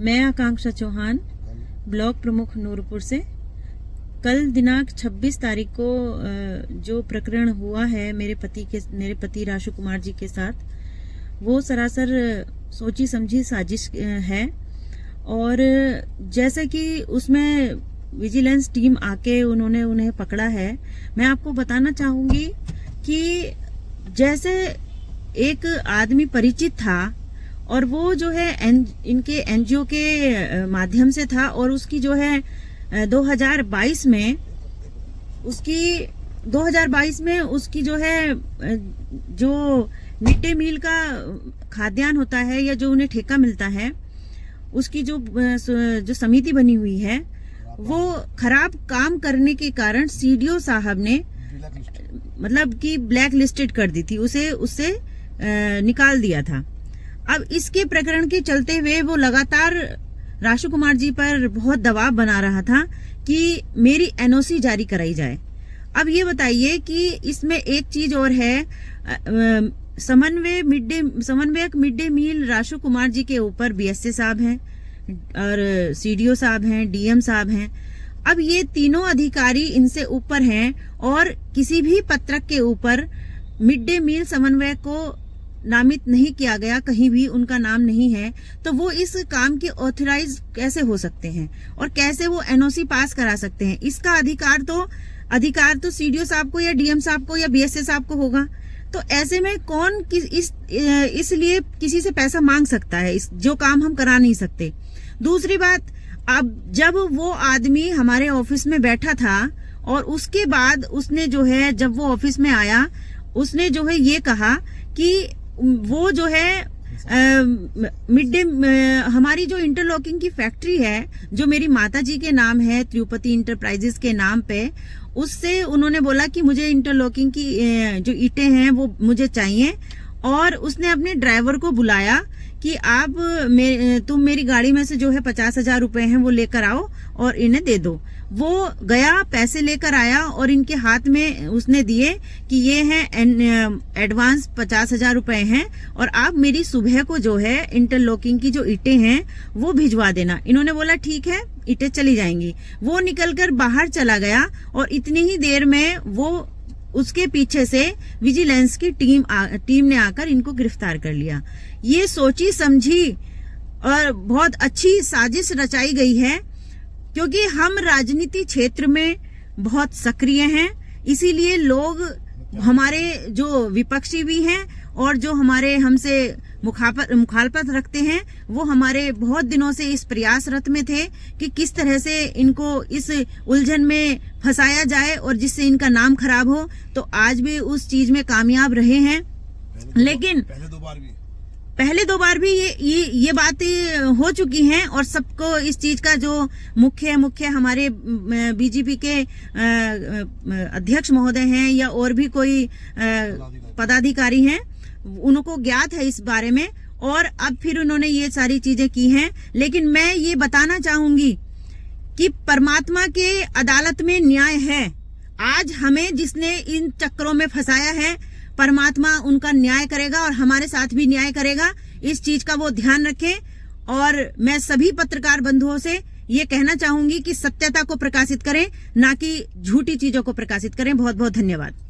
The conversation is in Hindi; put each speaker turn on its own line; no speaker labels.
मैं आकांक्षा चौहान, ब्लॉक प्रमुख नूरपुर से। कल दिनांक 26 तारीख को जो प्रकरण हुआ है मेरे पति राशु कुमार जी के साथ, वो सरासर सोची समझी साजिश है। और जैसे कि उसमें विजिलेंस टीम आके उन्होंने उन्हें पकड़ा है, मैं आपको बताना चाहूंगी कि जैसे एक आदमी परिचित था और वो जो है इनके एनजीओ के माध्यम से था, और उसकी जो है 2022 में उसकी जो है जो मिड डे मील का खाद्यान्न होता है या जो उन्हें ठेका मिलता है, उसकी जो समिति बनी हुई है, वो खराब काम करने के कारण सीडीओ साहब ने मतलब कि ब्लैक लिस्टेड कर दी थी, उसे उससे निकाल दिया था। अब इसके प्रकरण के चलते हुए वो लगातार राशु कुमार जी पर बहुत दबाव बना रहा था कि मेरी एनओसी जारी कराई जाए। अब ये बताइए कि इसमें एक चीज और है, समन्वयक mid day meal Rashu Kumar ji के ऊपर बीएसए साहब हैं और सीडीओ साहब हैं, डीएम साहब हैं। अब ये तीनों अधिकारी इनसे ऊपर हैं और किसी भी पत्रक के ऊपर मिड डे मील समन्वयक को नामित नहीं किया गया, कहीं भी उनका नाम नहीं है। तो वो इस काम के ऑथराइज कैसे हो सकते हैं और कैसे वो एनओसी पास करा सकते हैं? इसका अधिकार तो सीडीओ साहब को या डीएम साहब को या बीएसए साहब को होगा। तो ऐसे में कौन इसलिए किसी से पैसा मांग सकता है जो काम हम करा नहीं सकते? दूसरी बात, अब जब वो आदमी हमारे ऑफिस में बैठा था और उसके बाद उसने जो है, जब वो ऑफिस में आया, उसने जो है ये कहा कि वो जो है हमारी जो इंटरलॉकिंग की फैक्ट्री है, जो मेरी माता जी के नाम है, तिरुपति इंटरप्राइजेस के नाम पे, उससे उन्होंने बोला कि मुझे इंटरलॉकिंग की जो ईंटें हैं वो मुझे चाहिए। और उसने अपने ड्राइवर को बुलाया कि तुम मेरी गाड़ी में से जो है 50,000 रुपए हैं वो लेकर आओ और इन्हें दे दो। वो गया, पैसे लेकर आया और इनके हाथ में उसने दिए कि ये हैं एडवांस 50,000 रुपए हैं और आप मेरी सुबह को जो है इंटरलॉकिंग की जो ईंटें हैं वो भिजवा देना। इन्होंने बोला ठीक है, ईंटें चली जाएंगी। वो निकलकर बाहर चला गया और इतनी ही देर में वो उसके पीछे से विजिलेंस की टीम ने आकर इनको गिरफ्तार कर लिया। ये सोची समझी और बहुत अच्छी साजिश रचाई गई है, क्योंकि हम राजनीति क्षेत्र में बहुत सक्रिय हैं। इसीलिए लोग हमारे जो विपक्षी भी हैं और जो हमारे हमसे मुखालफत रखते हैं, वो हमारे बहुत दिनों से इस प्रयासरत में थे कि किस तरह से इनको इस उलझन में फंसाया जाए और जिससे इनका नाम खराब हो। तो आज भी उस चीज में कामयाब रहे हैं। लेकिन पहले दो बार भी ये बातें हो चुकी हैं और सबको इस चीज का जो मुख्य हमारे बीजेपी के अध्यक्ष महोदय हैं या और भी कोई पदाधिकारी हैं, उनको ज्ञात है इस बारे में, और अब फिर उन्होंने ये सारी चीजें की हैं। लेकिन मैं ये बताना चाहूंगी कि परमात्मा के अदालत में न्याय है। आज हमें जिसने इन चक्करों में फंसाया है, परमात्मा उनका न्याय करेगा और हमारे साथ भी न्याय करेगा। इस चीज का वो ध्यान रखें। और मैं सभी पत्रकार बंधुओं से ये कहना चाहूंगी कि सत्यता को प्रकाशित करें, ना कि झूठी चीजों को प्रकाशित करें। बहुत बहुत धन्यवाद।